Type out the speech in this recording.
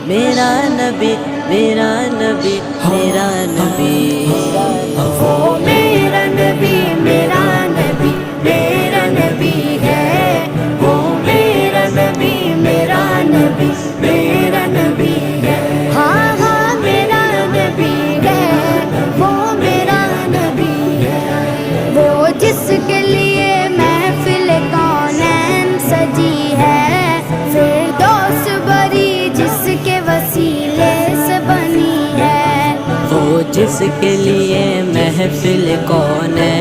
میرا نبی میرا نبی میرا نبی وہ میرا نبی میرا نبی میرا نبی ہے، وہ میرا نبی میرا نبی میرا نبی ہے، ہاں ہاں میرا نبی ہے، وہ میرا نبی ہے، وہ جس کے لیے محفل کونین سجی ہے، فردوس بری جس کے وسیلے سے بنی ہے، وہ جس کے لیے محفل کونین